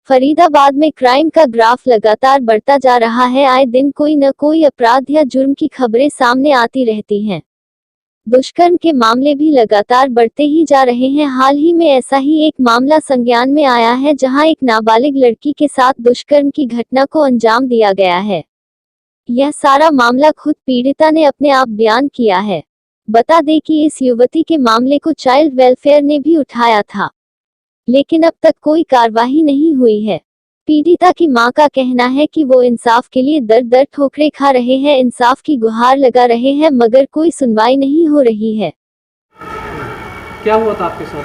फरीदाबाद में क्राइम का ग्राफ लगातार बढ़ता जा रहा है। आए दिन कोई न कोई अपराध या जुर्म की खबरें सामने आती रहती हैं। दुष्कर्म के मामले भी लगातार बढ़ते ही जा रहे हैं। हाल ही में ऐसा ही एक मामला संज्ञान में आया है, जहां एक नाबालिग लड़की के साथ दुष्कर्म की घटना को अंजाम दिया गया है। यह सारा मामला खुद पीड़िता ने अपने आप बयान किया है। बता दें कि इस युवती के मामले को चाइल्ड वेलफेयर ने भी उठाया था, लेकिन अब तक कोई कार्रवाई नहीं हुई है। पीड़िता की मां का कहना है कि वो इंसाफ के लिए दर दर ठोकरें खा रहे हैं, इंसाफ की गुहार लगा रहे हैं, मगर कोई सुनवाई नहीं हो रही है। क्या हुआ था आपके साथ?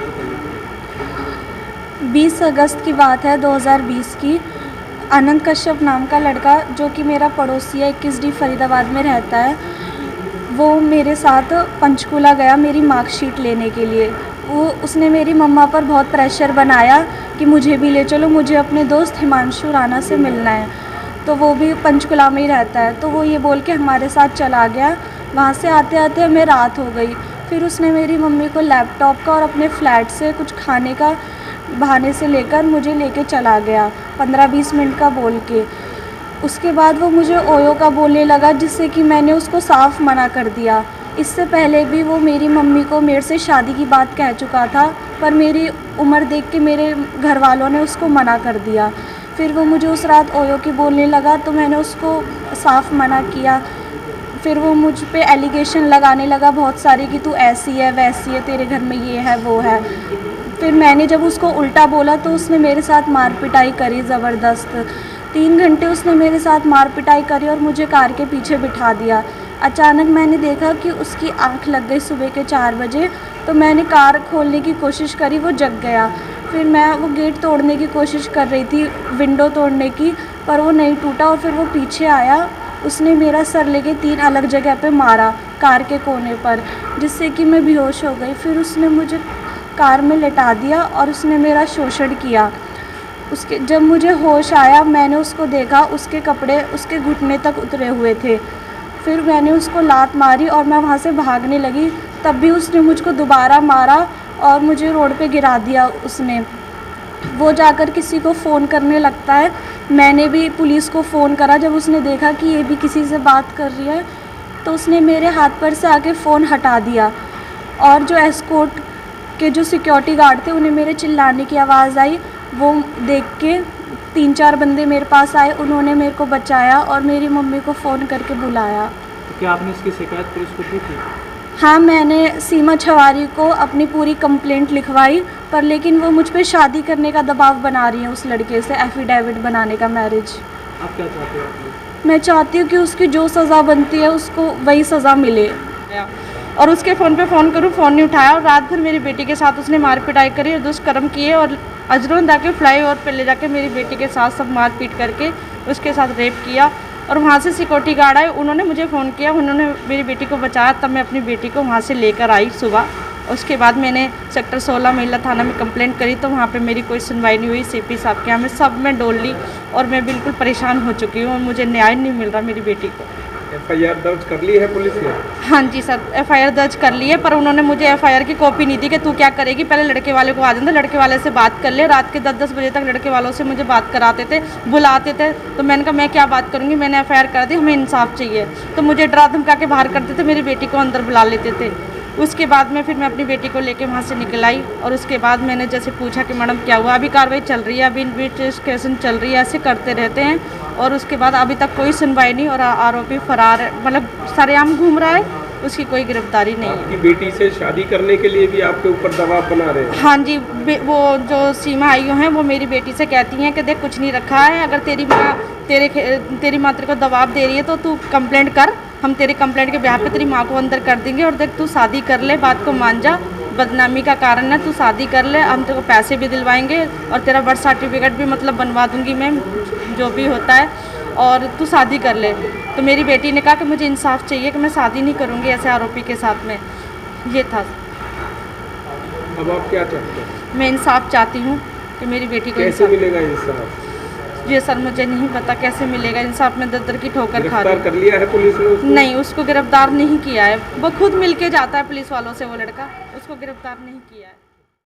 20 अगस्त की बात है 2020 की। आनंद कश्यप नाम का लड़का, जो कि मेरा पड़ोसी है, 21D फरीदाबाद में रहता है, वो मेरे साथ पंचकूला गया मेरी मार्कशीट लेने के लिए। उसने मेरी मम्मा पर बहुत प्रेशर बनाया कि मुझे भी ले चलो, मुझे अपने दोस्त हिमांशु राणा से मिलना है। तो वो भी पंचकुला में ही रहता है, तो वो ये बोल के हमारे साथ चला गया। वहाँ से आते आते हमें रात हो गई। फिर उसने मेरी मम्मी को लैपटॉप का और अपने फ्लैट से कुछ खाने का बहाने से लेकर मुझे लेके चला गया 15-20 मिनट का बोल के। उसके बाद वो मुझे ओयो का बोलने लगा, जिससे कि मैंने उसको साफ मना कर दिया। इससे पहले भी वो मेरी मम्मी को मेरे से शादी की बात कह चुका था, पर मेरी उम्र देख के मेरे घर वालों ने उसको मना कर दिया। फिर वो मुझे उस रात ओयो की बोलने लगा, तो मैंने उसको साफ मना किया। फिर वो मुझ पे एलिगेशन लगाने लगा बहुत सारे कि तू ऐसी है वैसी है, तेरे घर में ये है वो है। फिर मैंने जब उसको उल्टा बोला तो उसने मेरे साथ मार पिटाई करी ज़बरदस्त। 3 घंटे उसने मेरे साथ मार पिटाई करी और मुझे कार के पीछे बिठा दिया। अचानक मैंने देखा कि उसकी आंख लग गई सुबह के 4 बजे, तो मैंने कार खोलने की कोशिश करी, वो जग गया। फिर मैं वो गेट तोड़ने की कोशिश कर रही थी, विंडो तोड़ने की, पर वो नहीं टूटा। और फिर वो पीछे आया, उसने मेरा सर लेके 3 अलग जगह पे मारा कार के कोने पर, जिससे कि मैं बेहोश हो गई। फिर उसने मुझे कार में लेटा दिया और उसने मेरा शोषण किया। जब मुझे होश आया, मैंने उसको देखा, उसके कपड़े उसके घुटने तक उतरे हुए थे। फिर मैंने उसको लात मारी और मैं वहाँ से भागने लगी, तब भी उसने मुझको दोबारा मारा और मुझे रोड पे गिरा दिया उसने। वो जाकर किसी को फ़ोन करने लगता है। मैंने भी पुलिस को फ़ोन करा। जब उसने देखा कि ये भी किसी से बात कर रही है, तो उसने मेरे हाथ पर से आके फ़ोन हटा दिया। और जो एस्कॉर्ट के जो सिक्योरिटी गार्ड थे, उन्हें मेरे चिल्लाने की आवाज़ आई। वो देख के 3-4 बंदे मेरे पास आए, उन्होंने मेरे को बचाया और मेरी मम्मी को फ़ोन करके बुलाया। तो क्या आपने इसकी शिकायत पुलिस को की थी? हाँ, मैंने सीमा छवारी को अपनी पूरी कंप्लेंट लिखवाई, पर लेकिन वो मुझ पे शादी करने का दबाव बना रही है, उस लड़के से एफिडेविट बनाने का, मैरिज। आप क्या चाहते हो? मैं चाहती हूँ कि उसकी जो सज़ा बनती है उसको वही सज़ा मिले। और उसके फ़ोन पे फ़ोन करूँ, फ़ोन नहीं उठाया। और रात भर मेरी बेटी के साथ उसने मार पिटाई करी और दुष्कर्म किए। और अजरोन जाके फ्लाईओवर पे ले जाके मेरी बेटी के साथ सब मार पीट करके उसके साथ रेप किया। और वहाँ से सिक्योरिटी गार्ड आए, उन्होंने मुझे फ़ोन किया, उन्होंने मेरी बेटी को बचाया। तब मैं अपनी बेटी को वहाँ से लेकर आई सुबह। उसके बाद मैंने सेक्टर 16 महिला थाना में कंप्लेंट करी, तो वहाँ पे मेरी कोई सुनवाई नहीं हुई। सीपी साहब के यहाँ मैं सब में डोल ली और मैं बिल्कुल परेशान हो चुकी हूँ और मुझे न्याय नहीं मिल रहा मेरी बेटी को। FIR दर्ज कर ली है पुलिस ने? हाँ जी सर, FIR दर्ज कर ली है, पर उन्होंने मुझे FIR की कॉपी नहीं दी कि तू क्या करेगी, पहले लड़के वाले को आ जाना, लड़के वाले से बात कर ले। रात के 10-10 बजे तक लड़के वालों से मुझे बात कराते थे, बुलाते थे। तो मैंने कहा मैं क्या बात करूँगी, मैंने FIR कर दी, हमें इंसाफ चाहिए। तो मुझे डरा धमका के बाहर करते थे, मेरी बेटी को अंदर बुला लेते थे। उसके बाद में फिर मैं अपनी बेटी को लेके वहाँ से निकल आई। और उसके बाद मैंने जैसे पूछा कि मैडम क्या हुआ, अभी कार्रवाई चल रही है, अभी इन्वेस्टिगेशन चल रही है, ऐसे करते रहते हैं। और उसके बाद अभी तक कोई सुनवाई नहीं और आरोपी फरार है, मतलब सरेआम घूम रहा है, उसकी कोई गिरफ्तारी नहीं है। आपकी बेटी से शादी करने के लिए भी आपके ऊपर दबाव बना रहे हैं? हाँ जी, वो जो सीमा आईओ हैं वो मेरी बेटी से कहती हैं कि देख कुछ नहीं रखा है, अगर तेरी माँ तेरी माँ तेरे को दबाव दे रही है तो तू कंप्लेंट कर, हम तेरी कंप्लेंट के बिहाफ पे तेरी माँ को अंदर कर देंगे। और देख तू शादी कर ले, बात को मान जा, बदनामी का कारण है, तू शादी कर ले, हम तेरे को पैसे भी दिलवाएंगे और तेरा बर्थ सर्टिफिकेट भी मतलब बनवा दूंगी मैं, जो भी होता है, और तू शादी कर ले। तो मेरी बेटी ने कहा कि मुझे इंसाफ चाहिए, कि मैं शादी नहीं करूँगी ऐसे आरोपी के साथ में। ये था। अब आप क्या चाहते हैं? मैं इंसाफ चाहती हूँ कि मेरी बेटी को कैसे मिलेगा इंसाफ? ये सर मुझे नहीं पता कैसे मिलेगा इंसाफ। में दर की ठोकर खा रही। गिरफ्तार कर लिया है पुलिस ने उसको? नहीं, उसको गिरफ्तार नहीं किया है, वो खुद मिलके जाता है पुलिस वालों से, वो लड़का, उसको गिरफ्तार नहीं किया है।